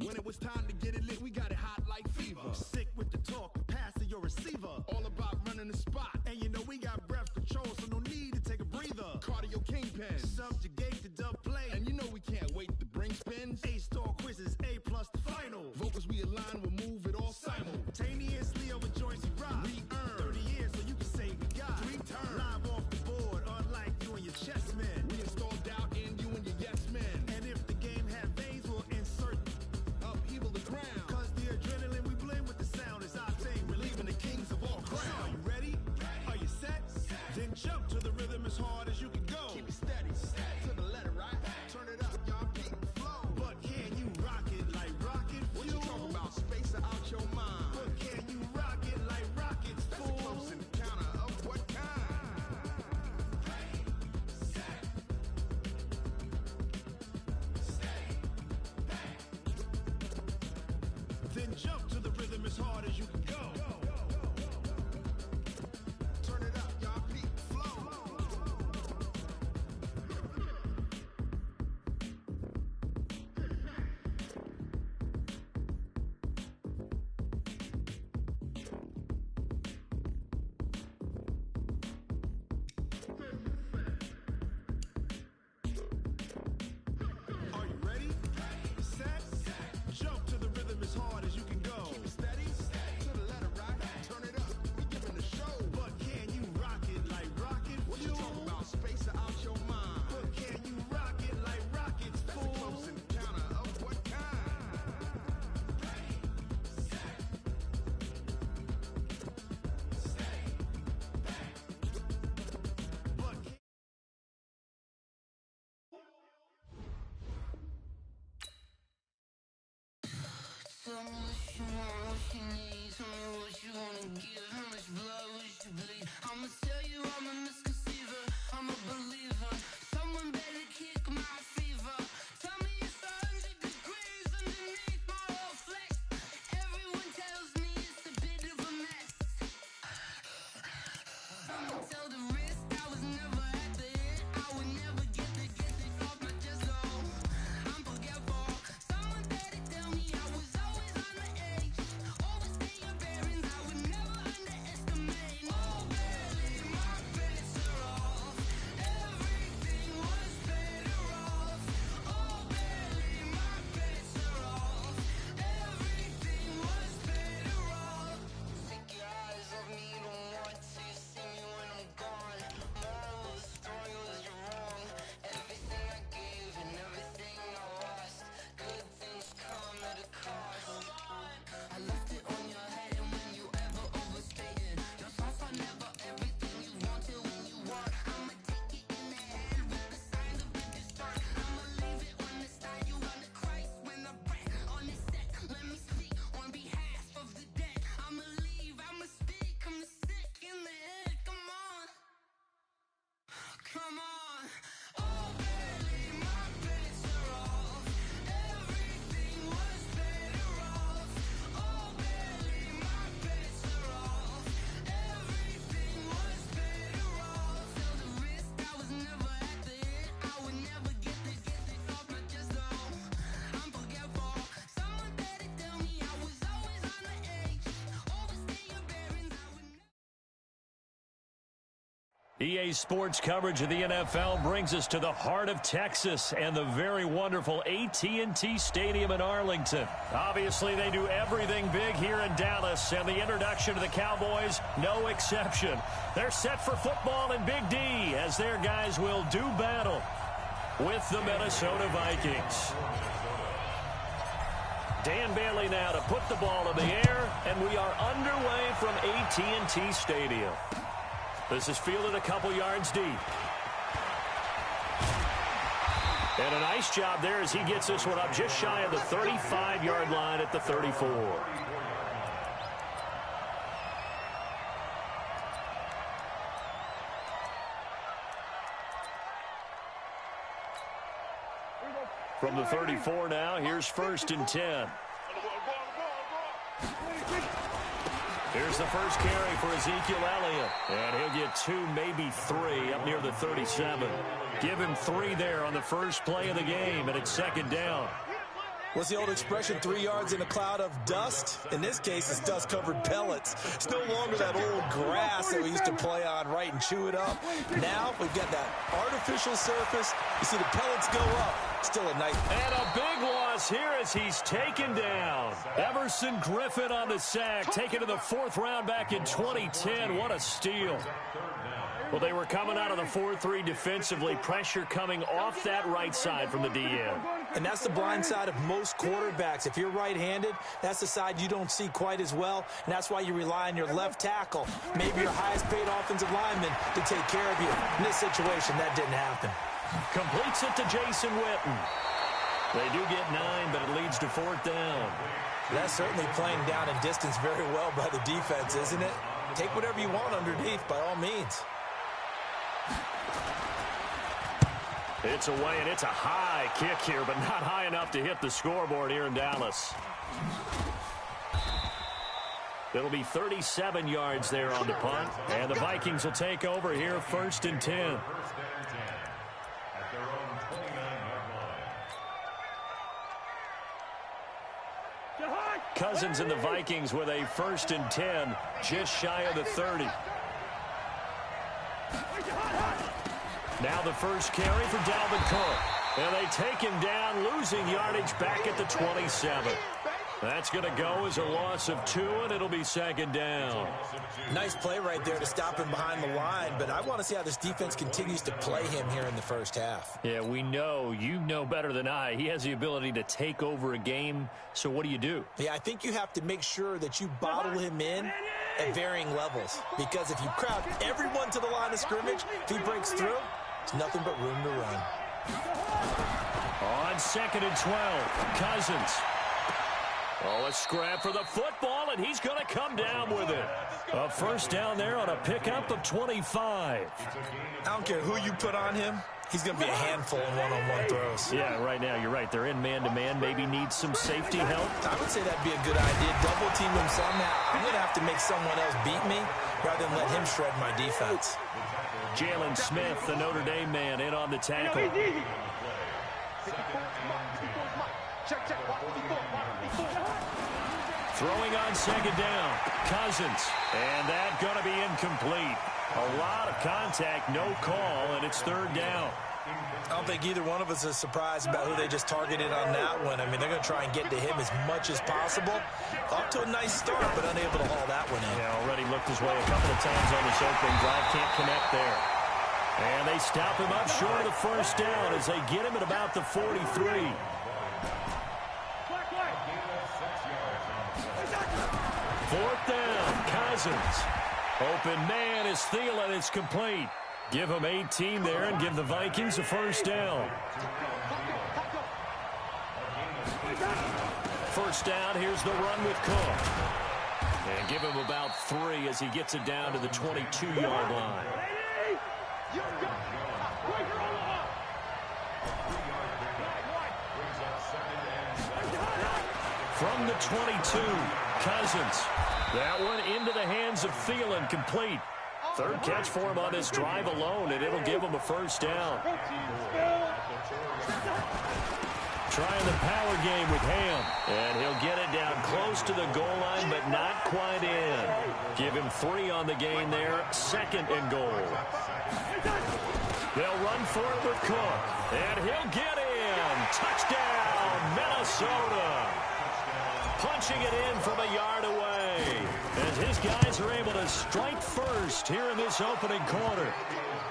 When it was time to get it lit, we got it hot like fever. Sick with the talk, passing your receiver. All about running the spot. And you know we got breath control, so no need to take a breather. Cardio kingpin. Subjugate the dub play. And you know we can't wait to bring spins. A-star quizzes, A+ the final. Vocals we align, we'll move it all simultaneously over joints we rock. We earn 30 years so you can say we got 3 turns. Live off the board, unlike you and your chess men. We install doubt in you and your yes men. And if the game had veins, we'll insert upheaval the ground. Cause the adrenaline we blend with the sound is our thing. Relieving the kings of all crowns. Are you ready? Are you set? Then jump to the rhythm as hard as you can go. Keep it steady, to the letter, right? Turn it up, y'all, beat and flow. But can you rock it like rocket fuel? What you talking about? Space out your mind. But can you rock it like rockets, That's fool? a close encounter of what kind? Then jump to the rhythm as hard as you can go. Turn it up, y'all, beat and flow. Are you ready? Set? Jump to the rhythm as hard as you can go. Keep it steady, to the letter, right? Turn it up, we giving the show. But can you rock it like rocket What you fuel? talking about? Space out your mind. But can you rock it like rockets, That's a fool? close encounter of what kind? But Tell me what you want, what you need. Tell me what you wanna give. How much blood would you bleed? I'ma tell you I'm a misconceiver. I'm a believer. Someone better kick my fever. Tell me it's 100 degrees underneath my whole flex. Everyone tells me it's a bit of a mess. I'ma tell the risk I was never at the end. I would never get this off my chest. No, I'm forgetful. Someone better tell me I was always on the edge. Overstay your bearings, I would never underestimate. Oh, barely, my bets are off. Everything was better off. Oh, barely, my bets are off. Everything was better off. Take your eyes off me, don't want to see me when I'm gone. Moral of the story was you're wrong. Everything I gave and everything I lost. Good things come at a cost. I left it on your head, and when you ever overstated, your thoughts are never everything you wanted when you want. I'ma take it in the head with the signs of a distort. I'ma leave it on the side. You run the Christ when the breath on the set. Let me speak on behalf of the dead. I'ma leave, I'ma speak. I'm sick in the head. Come on. Come on. Oh, barely, my bets are off. Everything was better off. Oh, barely, my bets are off. Everything was better off. Tell the risk I was never at the end. I would never get this off my chest. No, I'm forgetful. Someone better tell me I was always on the edge. Overstay your bearings, I would never. EA Sports coverage of the NFL brings us to the heart of Texas and the very wonderful AT&T Stadium in Arlington. Obviously, they do everything big here in Dallas, and the introduction to the Cowboys, no exception. They're set for football in Big D as their guys will do battle with the Minnesota Vikings. Dan Bailey now to put the ball in the air, and we are underway from AT&T Stadium. This is fielded a couple yards deep. And a nice job there as he gets this one up just shy of the 35-yard line at the 34. From the 34 now, here's 1st and 10. Here's the first carry for Ezekiel Elliott. And he'll get 2, maybe 3 up near the 37. Give him 3 there on the first play of the game, and it's 2nd down. What's the old expression, 3 yards in a cloud of dust? In this case, it's dust-covered pellets. It's no longer that old grass that we used to play on, right, and chew it up. Now we've got that artificial surface. You see the pellets go up. Still a nice. And a big loss here as he's taken down. Everson Griffin on the sack, taken to the 4th round back in 2010. What a steal. Well, they were coming out of the 4-3 defensively. Pressure coming off that right side from the DN. And that's the blind side of most quarterbacks. If you're right-handed, that's the side you don't see quite as well, and that's why you rely on your left tackle, maybe your highest-paid offensive lineman, to take care of you. In this situation, that didn't happen. Completes it to Jason Witten. They do get 9, but it leads to 4th down. That's certainly playing down in distance very well by the defense, isn't it? Take whatever you want underneath, by all means. It's away, and it's a high kick here, but not high enough to hit the scoreboard here in Dallas. It'll be 37 yards there on the punt, and the Vikings will take over here 1st and 10. Cousins and the Vikings with a 1st and 10, just shy of the 30. Now the first carry for Dalvin Cook. And they take him down, losing yardage back at the 27. That's going to go as a loss of 2, and it'll be 2nd down. Nice play right there to stop him behind the line, but I want to see how this defense continues to play him here in the first half. Yeah, we know. You know better than I. He has the ability to take over a game, so what do you do? Yeah, I think you have to make sure that you bottle him in at varying levels, because if you crowd everyone to the line of scrimmage, if he breaks through, it's nothing but room to run. On 2nd and 12, Cousins. Oh, a scrap for the football, and he's going to come down with it. A 1st down there on a pickup of 25. I don't care who you put on him. He's going to be a handful in one-on-one throws. Yeah, right now, you're right. They're in man-to-man. Maybe need some safety help. I would say that'd be a good idea. Double team him somehow. I'm going to have to make someone else beat me rather than let him shred my defense. Jalen Smith, the Notre Dame man, in on the tackle. Throwing on 2nd down, Cousins, and that's going to be incomplete. A lot of contact, no call, and it's 3rd down. I don't think either one of us is surprised about who they just targeted on that one. I mean, they're going to try and get to him as much as possible. Off to a nice start, but unable to haul that one in. Yeah, already looked his way a couple of times on this opening drive. Can't connect there. And they stop him up short of the 1st down as they get him at about the 43. 4th down, Cousins. Open man is Thielen. It's complete. Give him 18 there and give the Vikings a 1st down. 1st down, here's the run with Cook. And give him about 3 as he gets it down to the 22-yard line. From the 22, Cousins. That one into the hands of Thielen, complete. 3rd catch for him on this drive alone, and it'll give him a 1st down. Trying the power game with Ham, and he'll get it down close to the goal line, but not quite in. Give him 3 on the game there, 2nd and goal. They'll run for it with Cook, and he'll get in. Touchdown, Minnesota. Punching it in from a yard away as his guys are able to strike first here in this opening quarter.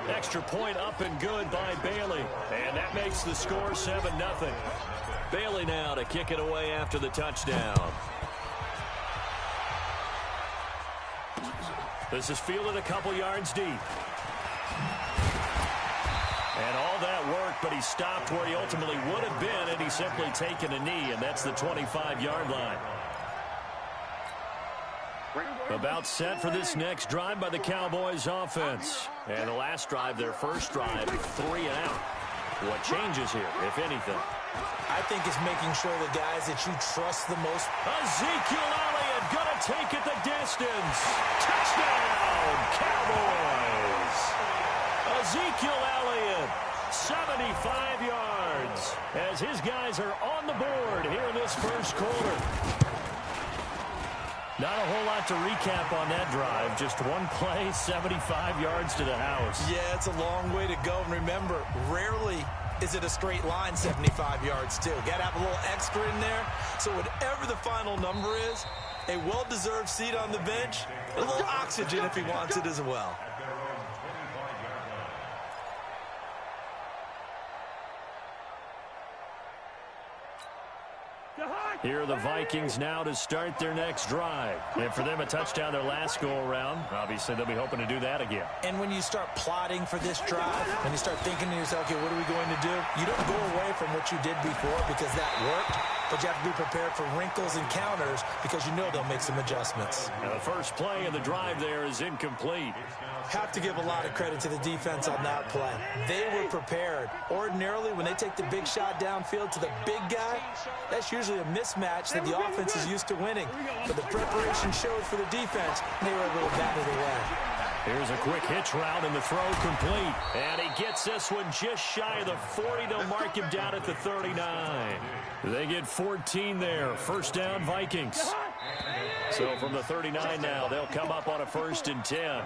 Extra point up and good by Bailey, and that makes the score 7-0. Bailey now to kick it away after the touchdown. This is fielded a couple yards deep. And all that work, but he stopped where he ultimately would have been, and he's simply taken a knee, and that's the 25-yard line. About set for this next drive by the Cowboys offense. And the last drive, their first drive, 3 and out. What changes here, if anything? I think it's making sure the guys that you trust the most. Ezekiel Elliott going to take it the distance. Touchdown, Cowboys. Ezekiel Elliott, 75 yards, as his guys are on the board here in this this first quarter. Not a whole lot to recap on that drive. Just one play, 75 yards to the house. Yeah, it's a long way to go. And remember, rarely is it a straight line 75 yards, too. Got to have a little extra in there. So whatever the final number is, a well-deserved seat on the bench, a little oxygen if he wants it as well. Here are the Vikings now to start their next drive. And for them, a touchdown their last go-around. Obviously, they'll be hoping to do that again. And when you start plotting for this drive, when you start thinking to yourself, okay, what are we going to do? You don't go away from what you did before because that worked, but you have to be prepared for wrinkles and counters because you know they'll make some adjustments. Now, the first play of the drive there is incomplete. Have to give a lot of credit to the defense on that play. They were prepared. Ordinarily, when they take the big shot downfield to the big guy, that's usually a mismatch that the offense is used to winning. But the preparation showed for the defense, and they were able to bat it away. Here's a quick hitch route, and the throw complete. And he gets this one just shy of the 40. They'll mark him down at the 39. They get 14 there. First down, Vikings. So from the 39 now, they'll come up on a 1st and 10.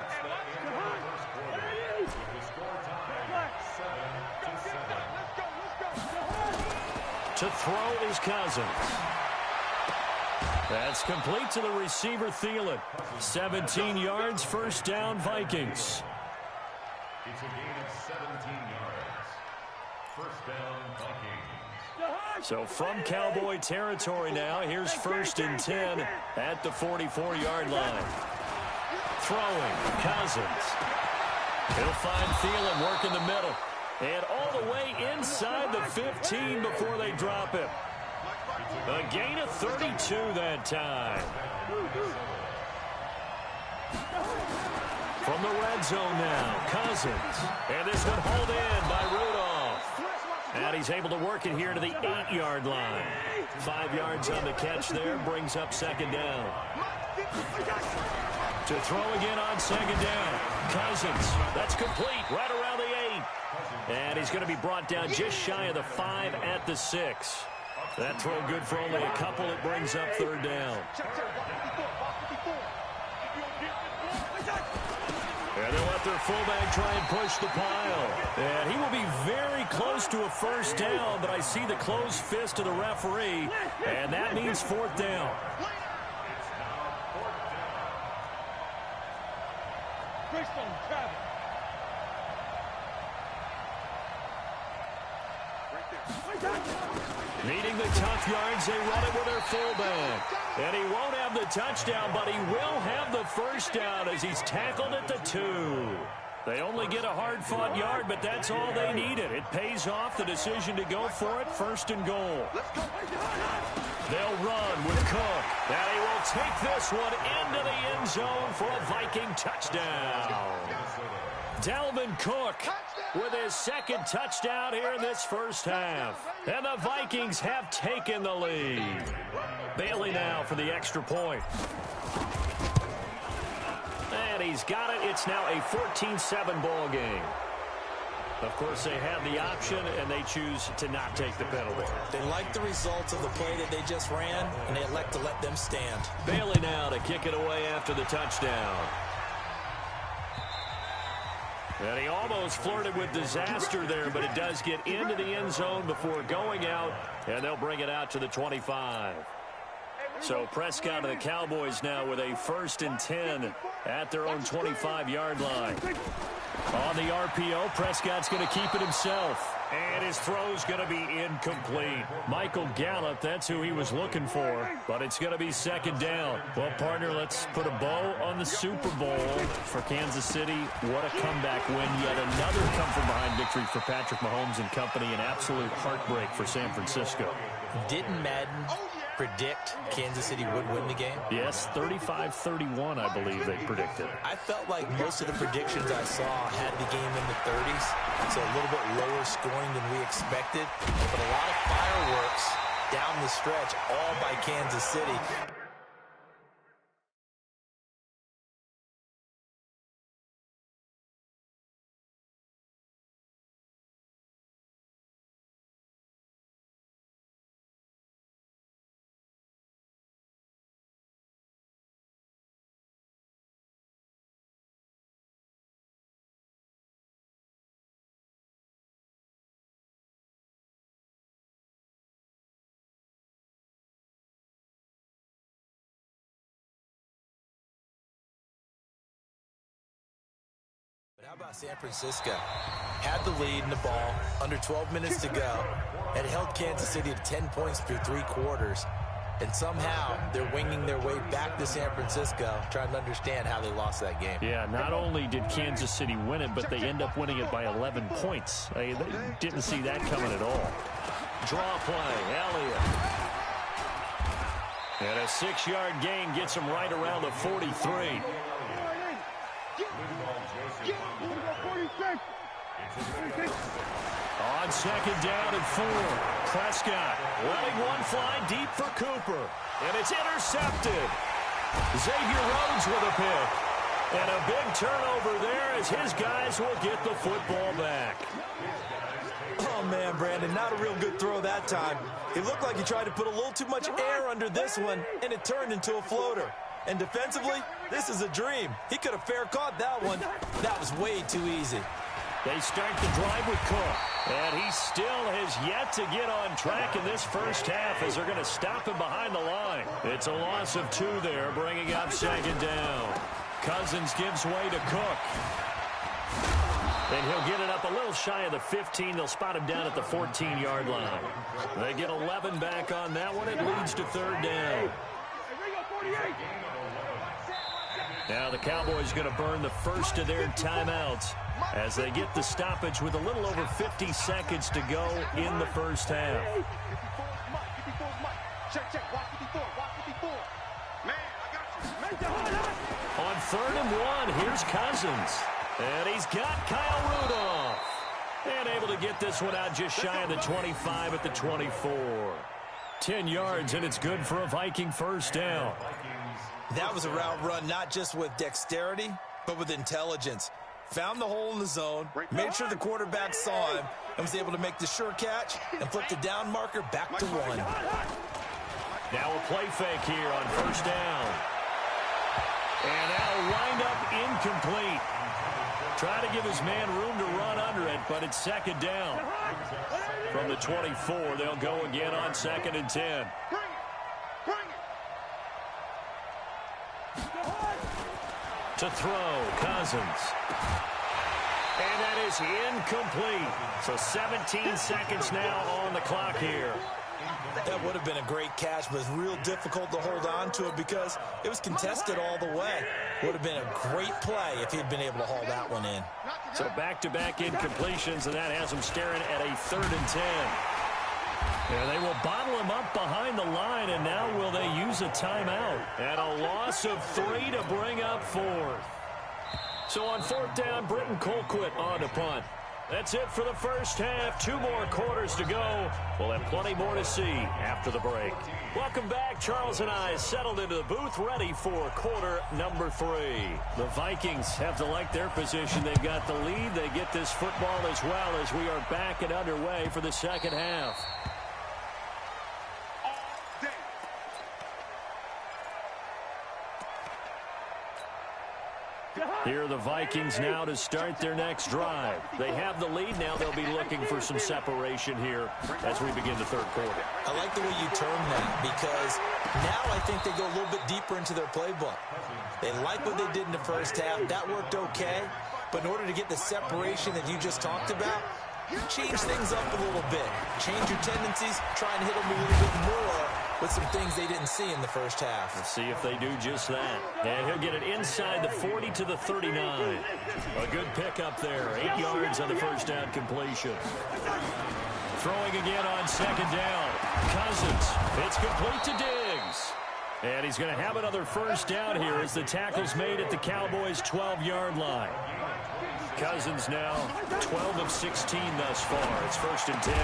To throw is Cousins. That's complete to the receiver, Thielen. 17 yards, first down, Vikings. It's a gain of 17 yards. First down, Vikings. So from Cowboy territory now, here's 1st and 10 at the 44-yard line. Throwing, Cousins. He'll find Thielen working the middle. And all the way inside the 15 before they drop him. A gain of 32 that time. From the red zone now, Cousins. And this one hauled in by Rudolph. And he's able to work it here to the 8-yard line. 5 yards on the catch there, brings up 2nd down. To throw again on 2nd down. Cousins, that's complete, right around the 8. And he's going to be brought down just shy of the 5 at the 6. That throw good for only a couple. It brings up 3rd down. And they'll let their fullback try and push the pile. And he will be very close to a 1st down, but I see the closed fist of the referee, and that means 4th down. Needing the tough yards, they run it with their fullback. And he won't have the touchdown, but he will have the 1st down as he's tackled at the 2. They only get a hard-fought yard, but that's all they needed. It pays off the decision to go for it, 1st and goal. They'll run with Cook. And he will take this one into the end zone for a Viking touchdown. Dalvin Cook with his 2nd touchdown here in this first half. And the Vikings have taken the lead. Bailey now for the extra point. And he's got it. It's now a 14-7 ball game. Of course, they have the option, and they choose to not take the penalty. They like the results of the play that they just ran, and they elect to let them stand. Bailey now to kick it away after the touchdown. And he almost flirted with disaster there, but it does get into the end zone before going out, and they'll bring it out to the 25. So Prescott and the Cowboys now with a 1st and 10 at their own 25-yard line. On the RPO, Prescott's going to keep it himself. And his throw's going to be incomplete. Michael Gallup, that's who he was looking for. But it's going to be 2nd down. Well, partner, let's put a bow on the Super Bowl for Kansas City. What a comeback win. Yet another come-from-behind victory for Patrick Mahomes and company. An absolute heartbreak for San Francisco. Didn't Madden predict Kansas City would win the game? Yes, 35-31, I believe they predicted. I felt like most of the predictions I saw had the game in the 30s, so a little bit lower scoring than we expected, but a lot of fireworks down the stretch, all by Kansas City. about San Francisco? Had the lead in the ball, under 12 minutes to go, and held Kansas City to 10 points through 3 quarters. And somehow they're winging their way back to San Francisco, trying to understand how they lost that game. Yeah, not only did Kansas City win it, but they end up winning it by 11 points. They didn't see that coming at all. Draw play, Elliott. And a 6-yard gain gets him right around the 43. On second down and 4, Prescott letting one fly deep for Cooper. And it's intercepted. Xavier Rhodes with a pick. And a big turnover there as his guys will get the football back. Oh, man, Brandon, not a real good throw that time. It looked like he tried to put a little too much air under this one, and it turned into a floater. And defensively, this is a dream. He could have fair caught that one. That was way too easy. They start the drive with Cook. And he still has yet to get on track in this first half as they're going to stop him behind the line. It's a loss of 2 there, bringing up second down. Cousins gives way to Cook. And he'll get it up a little shy of the 15. They'll spot him down at the 14-yard line. They get 11 back on that one. It leads to third down. Now the Cowboys going to burn the first of their timeouts as they get the stoppage with a little over 50 seconds to go in the first half. On 3rd and 1, here's Cousins. And he's got Kyle Rudolph. And able to get this one out just shy of the 25 at the 24. 10 yards, and it's good for a Viking first down. That was a route run not just with dexterity, but with intelligence. Found the hole in the zone, made sure the quarterback saw him, and was able to make the sure catch and flip the down marker back to 1. Now a play fake here on first down. And that'll wind up incomplete. Try to give his man room to run under it, but it's second down. From the 24, they'll go again on 2nd and 10. To throw, Cousins. And that is incomplete. So 17 seconds now on the clock here. That would have been a great catch, but it's real difficult to hold on to it because it was contested all the way. Would have been a great play if he'd been able to haul that one in. So back-to-back incompletions, and that has him staring at a 3rd and 10. And they will bottle him up behind the line, and now will they use a timeout? And a loss of 3 to bring up 4th. So on 4th down, Britton Colquitt on to punt. That's it for the first half. 2 more quarters to go. We'll have plenty more to see after the break. Welcome back. Charles and I settled into the booth, ready for quarter number 3. The Vikings have to like their position. They've got the lead. They get this football as well as we are back and underway for the second half. Here are the Vikings now to start their next drive. They have the lead. Now they'll be looking for some separation here as we begin the third quarter. I like the way you term that because now I think they go a little bit deeper into their playbook. They like what they did in the first half. That worked okay. But in order to get the separation that you just talked about, change things up a little bit. Change your tendencies. Try and hit them a little bit more with some things they didn't see in the first half. Let's see if they do just that. And he'll get it inside the 40 to the 39. A good pickup there. 8 yards on the first down completion. Throwing again on second down. Cousins. It's complete to Diggs. And he's going to have another first down here as the tackle's made at the Cowboys' 12-yard line. Cousins now 12 of 16 thus far. It's 1st and 10.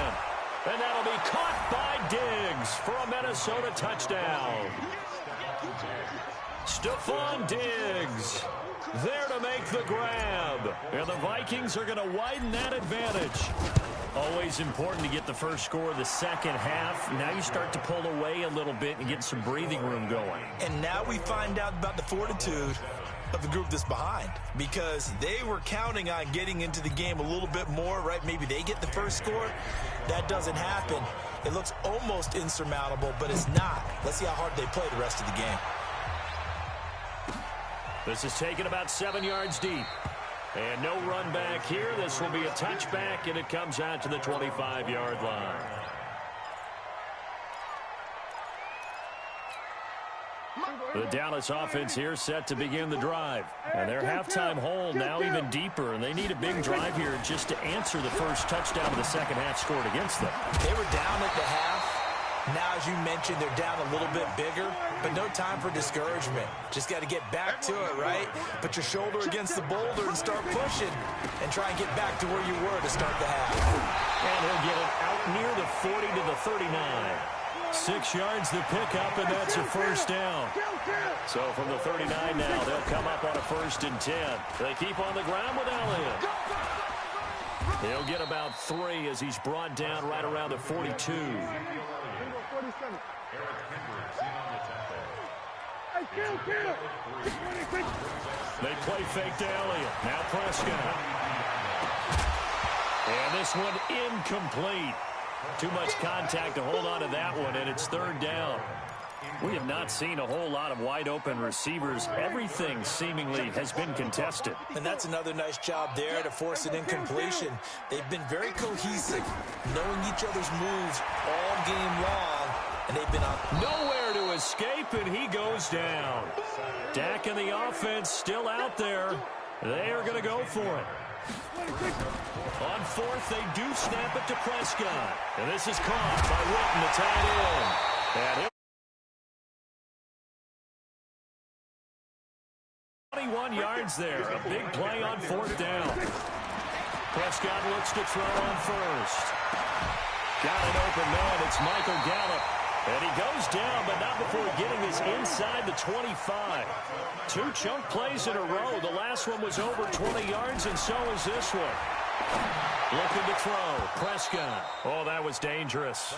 And that'll be caught by Diggs for a Minnesota touchdown. Stephon Diggs there to make the grab. And the Vikings are going to widen that advantage. Always important to get the first score of the second half. Now you start to pull away a little bit and get some breathing room going. And now we find out about the fortitude of the group that's behind, because they were counting on getting into the game a little bit more, right? Maybe they get the first score. That doesn't happen. It looks almost insurmountable, but it's not. Let's see how hard they play the rest of the game. This is taken about 7 yards deep. And no run back here. This will be a touchback, and it comes out to the 25-yard line. The Dallas offense here set to begin the drive. And their halftime hole now even deeper, and they need a big drive here just to answer the first touchdown of the second half scored against them. They were down at the half. Now, as you mentioned, they're down a little bit bigger, but no time for discouragement. Just got to get back to it, right? Put your shoulder against the boulder and start pushing and try and get back to where you were to start the half. And he'll get it out near the 40 to the 39. 6 yards the pickup, and that's a first down. So from the 39 now, they'll come up on a 1st and 10. They keep on the ground with Elliott. He'll get about 3 as he's brought down right around the 42. They play fake to Elliott. Now Prescott. And this one incomplete. Too much contact to hold on to that one, and it's 3rd down. We have not seen a whole lot of wide-open receivers. Everything seemingly has been contested. And that's another nice job there to force an incompletion. They've been very cohesive, knowing each other's moves all game long, and they've been up. Nowhere to escape, and he goes down. Dak and the offense still out there. They are going to go for it. On 4th, they do snap it to Prescott. And this is caught by Witten, the tight end. And he'll 21 yards there. A big play on 4th down. Prescott looks to throw on 1st. Got an open man. It's Michael Gallup. And he goes down, but not before getting his inside the 25. 2 chunk plays in a row. The last one was over 20 yards, and so is this one. Looking to throw. Prescott. Oh, that was dangerous.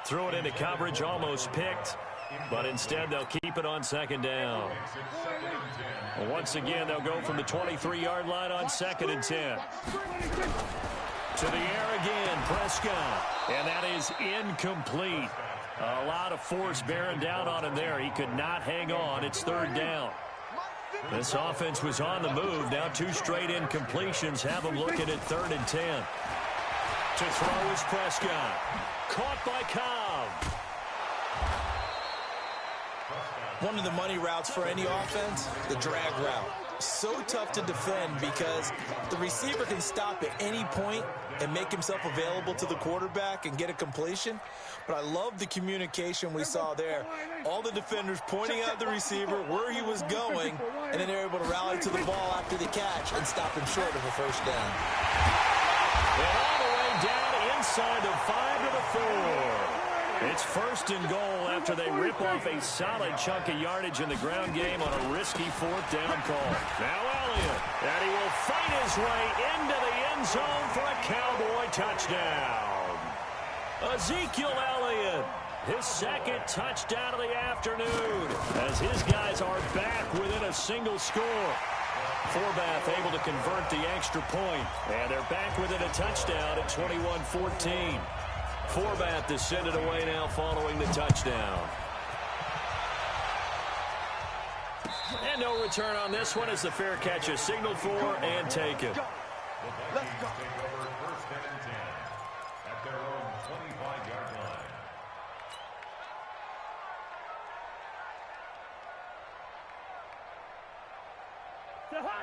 Threw it into coverage, almost picked. But instead, they'll keep it on 2nd down. Once again, they'll go from the 23-yard line on 2nd and 10. To the air again, Prescott. And that is incomplete. A lot of force bearing down on him there. He could not hang on. It's 3rd down. This offense was on the move. Now 2 straight incompletions have them looking at 3rd and 10. To throw is Prescott. Caught by Cobb. One of the money routes for any offense, the drag route. So tough to defend because the receiver can stop at any point and make himself available to the quarterback and get a completion. But I love the communication we saw there. All the defenders pointing out the receiver, where he was going, and then they're able to rally to the ball after the catch and stop him short of a 1st down. And all the way down inside the 5 to the 4. It's 1st and goal after they rip off a solid chunk of yardage in the ground game on a risky 4th down call. Now Elliott, and he will fight his way into the end zone for a Cowboy touchdown. Ezekiel Elliott, his 2nd touchdown of the afternoon, as his guys are back within a single score. Forbath able to convert the extra point, and they're back within a touchdown at 21-14. Forbath to send it away now following the touchdown. And no return on this one as the fair catch is signaled for and taken. Let's go.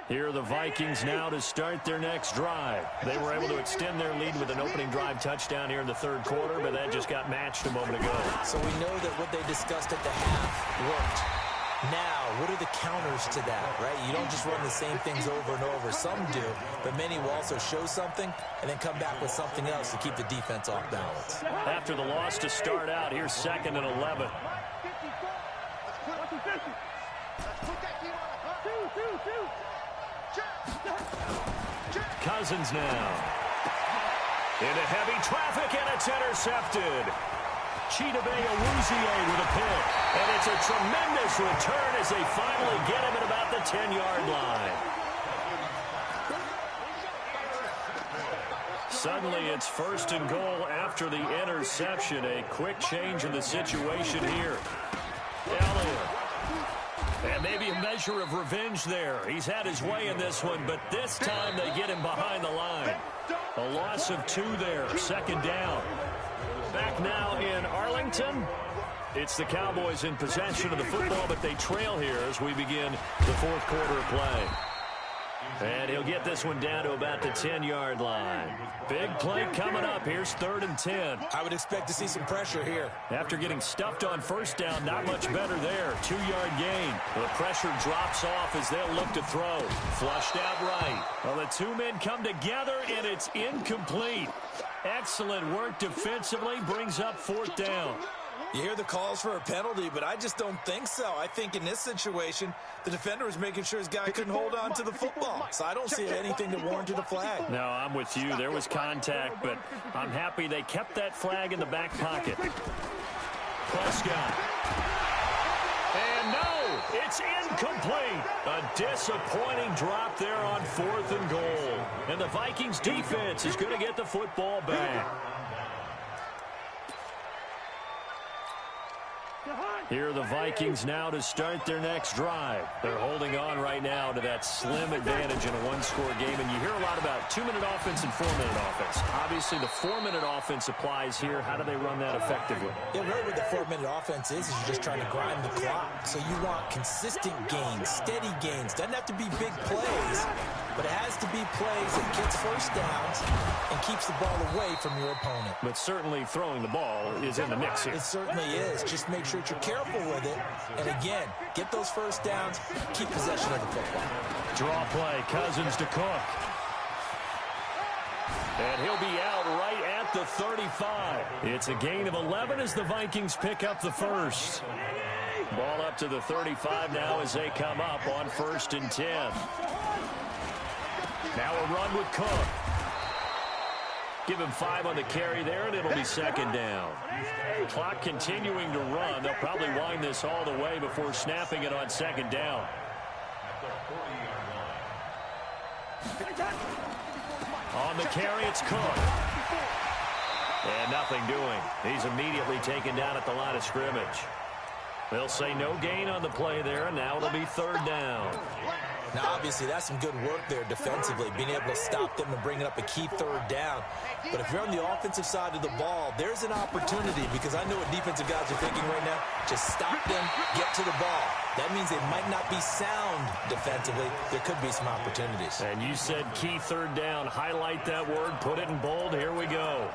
Here are the Vikings now to start their next drive. They were able to extend their lead with an opening drive touchdown here in the 3rd quarter, but that just got matched a moment ago. So we know that what they discussed at the half worked. Now, what are the counters to that, right? You don't just run the same things over and over. Some do, but many will also show something and then come back with something else to keep the defense off balance. After the loss to start out, here's 2nd and 11. Cousins now. Into heavy traffic, and it's intercepted. Chidobe Awuzie with a pick. And it's a tremendous return as they finally get him at about the 10-yard line. Suddenly it's 1st and goal after the interception. A quick change in the situation here. Elliott And maybe a measure of revenge there. He's had his way in this one, but this time they get him behind the line. A loss of 2 there, second down. Back now in Arlington. It's the Cowboys in possession of the football, but they trail here as we begin the fourth quarter of play. And he'll get this one down to about the 10-yard line. Big play coming up. Here's 3rd and 10. I would expect to see some pressure here. After getting stuffed on first down, not much better there. 2-yard gain. The pressure drops off as they'll look to throw. Flushed out right. Well, the 2 men come together, and it's incomplete. Excellent work defensively. Brings up 4th down. You hear the calls for a penalty, but I just don't think so. I think in this situation, the defender was making sure his guy couldn't hold on to the football. So I don't see anything that warranted a flag. No, I'm with you. There was contact, but I'm happy they kept that flag in the back pocket. Prescott. And no, it's incomplete. A disappointing drop there on 4th and goal. And the Vikings defense is going to get the football back. Here are the Vikings now to start their next drive. They're holding on right now to that slim advantage in a one-score game. And you hear a lot about 2-minute offense and 4-minute offense. Obviously, the 4-minute offense applies here. How do they run that effectively? Yeah, really what the 4-minute offense is you're just trying to grind the clock. So you want consistent gains, steady gains. Doesn't have to be big plays, but it has to be plays that gets first downs and keeps the ball away from your opponent. But certainly throwing the ball is in the mix here. It certainly is. Just make sure that you're careful with it. And again, get those first downs, keep possession of the football. Draw play, Cousins to Cook. And he'll be out right at the 35. It's a gain of 11 as the Vikings pick up the first. Ball up to the 35 now as they come up on 1st and 10. Now a run with Cook. Give him 5 on the carry there, and it'll be 2nd down. Clock continuing to run. They'll probably wind this all the way before snapping it on 2nd down. On the carry, it's Cook. And nothing doing. He's immediately taken down at the line of scrimmage. They'll say no gain on the play there, and now it'll be 3rd down. Now, obviously, that's some good work there defensively, being able to stop them and bringing up a key 3rd down. But if you're on the offensive side of the ball, there's an opportunity, because I know what defensive guys are thinking right now. Just stop them, get to the ball. That means they might not be sound defensively. There could be some opportunities. And you said key 3rd down. Highlight that word, put it in bold. Here we go.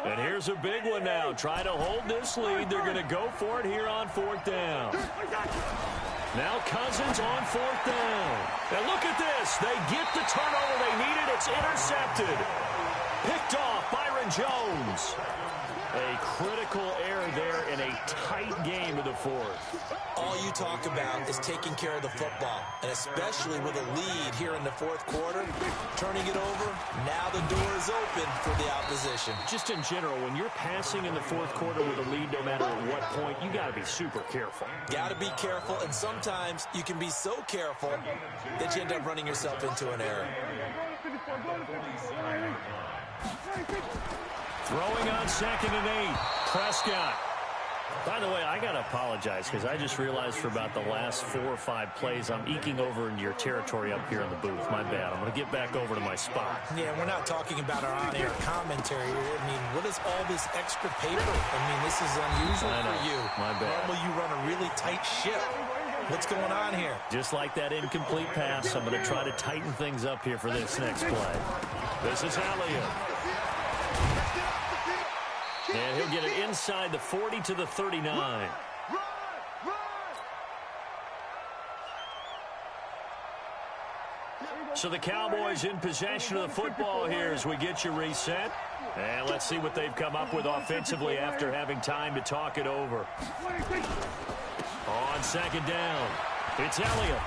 And here's a big one now. Trying to hold this lead. They're going to go for it here on 4th down. Now Cousins on 4th down. And look at this. They get the turnover they needed. It's intercepted. Picked off Byron Jones. A critical error there in a tight game of the 4th. All you talk about is taking care of the football, and especially with a lead here in the 4th quarter, turning it over, now the door is open for the opposition. Just in general, when you're passing in the 4th quarter with a lead, no matter at what point, you got to be super careful. Got to be careful, and sometimes you can be so careful that you end up running yourself into an error. Throwing on 2nd and 8. Prescott. By the way, I got to apologize because I just realized for about the last 4 or 5 plays, I'm eking over into your territory up here in the booth. My bad. I'm going to get back over to my spot. Yeah, we're not talking about our on-air commentary. I mean, what is all this extra paper? I mean, this is unusual for you. My bad. Normally you run a really tight ship. What's going on here? Just like that incomplete pass, I'm going to try to tighten things up here for this next play. This is Elliott. And he'll get it inside the 40 to the 39. So the Cowboys in possession of the football here as we get you reset. And let's see what they've come up with offensively after having time to talk it over. On 2nd down, it's Elliott.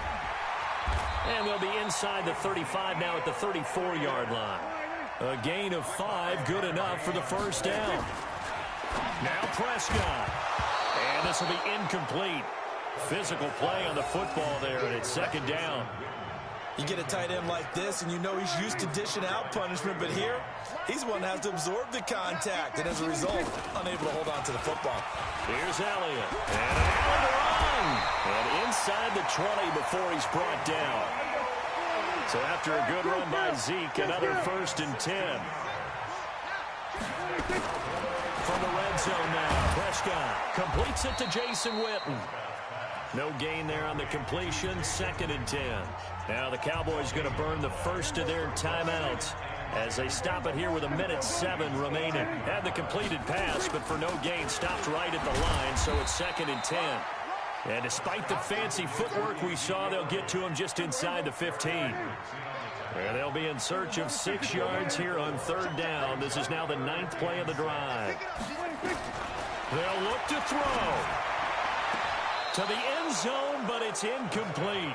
And they'll be inside the 35 now at the 34-yard line. A gain of 5, good enough for the 1st down. Now Prescott. And this will be incomplete. Physical play on the football there, and it's 2nd down. You get a tight end like this, and you know he's used to dishing out punishment, but here, He's one that has to absorb the contact, and as a result, unable to hold on to the football. Here's Elliott. And an alley to run. And inside the 20 before he's brought down. So after a good run by Zeke, another 1st and 10. From the red zone now, Prescott completes it to Jason Witten. No gain there on the completion, 2nd and 10. Now the Cowboys going to burn the first of their timeouts as they stop it here with 1:07 remaining. Had the completed pass, but for no gain, stopped right at the line, so it's 2nd and 10. And despite the fancy footwork we saw, they'll get to him just inside the 15. And they'll be in search of 6 yards here on 3rd down. This is now the 9th play of the drive. They'll look to throw to the end zone, but it's incomplete.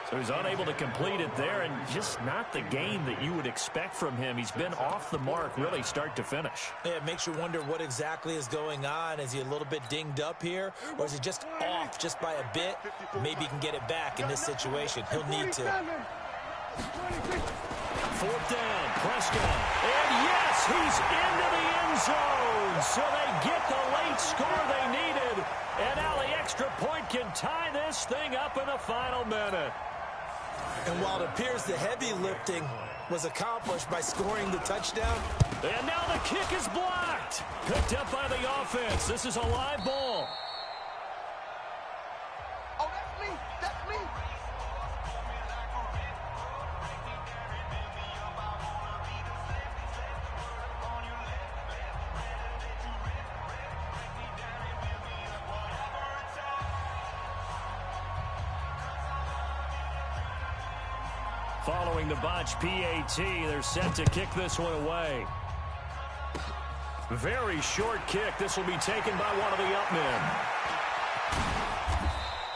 So he's unable to complete it there, and just not the game that you would expect from him. He's been off the mark really start to finish. Yeah, it makes you wonder what exactly is going on. Is he a little bit dinged up here, or is he just off just by a bit? Maybe he can get it back in this situation. He'll need to. 4th down, Prescott. And yes, he's into the end zone. So they get the late score they needed. And now the extra point can tie this thing up in the final minute. And while it appears the heavy lifting was accomplished by scoring the touchdown. And now the kick is blocked. Picked up by the offense. This is a live ball. Oh, that's me. That's me. Following the botch PAT, they're set to kick this one away. Very short kick. This will be taken by one of the up men.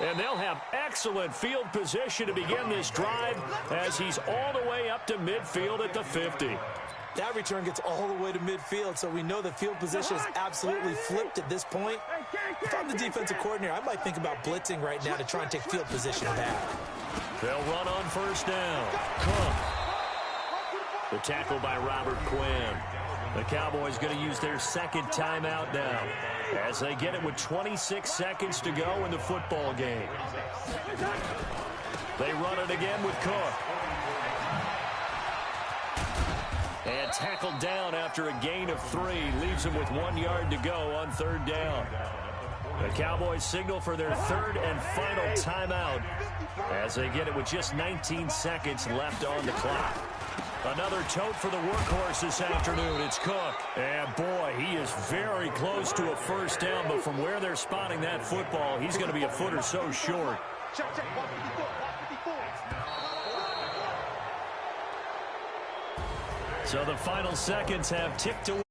And they'll have excellent field position to begin this drive as he's all the way up to midfield at the 50. That return gets all the way to midfield, so we know the field position is absolutely flipped at this point. If I'm the defensive coordinator, I might think about blitzing right now to try and take field position back. They'll run on 1st down. Cook. The tackle by Robert Quinn. The Cowboys going to use their 2nd timeout now as they get it with 26 seconds to go in the football game. They run it again with Cook. And tackled down after a gain of 3. Leaves him with 1 yard to go on 3rd down. The Cowboys signal for their 3rd and final timeout as they get it with just 19 seconds left on the clock. Another tote for the workhorse this afternoon. It's Cook. And, boy, he is very close to a 1st down, but from where they're spotting that football, he's going to be a foot or so short. Check, check. 154. 154. So the final seconds have ticked away.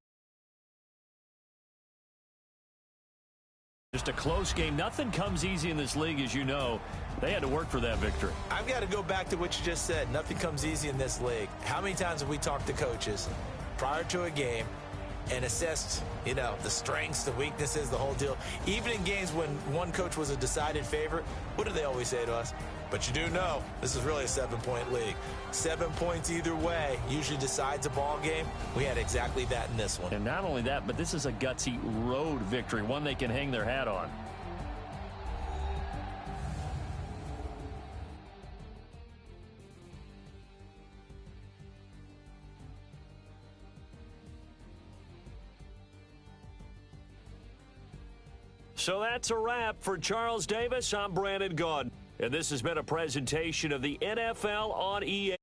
Just a close game. Nothing comes easy in this league, as you know. They had to work for that victory. I've got to go back to what you just said. Nothing comes easy in this league. How many times have we talked to coaches prior to a game and assessed, the strengths, the weaknesses, the whole deal? Even in games when one coach was a decided favorite, what do they always say to us? But you do know this is really a 7-point league. 7 points either way usually decides a ball game. We had exactly that in this one. And not only that, but this is a gutsy road victory, one they can hang their hat on. So that's a wrap for Charles Davis. I'm Brandon Gaudin, and this has been a presentation of the NFL on EA.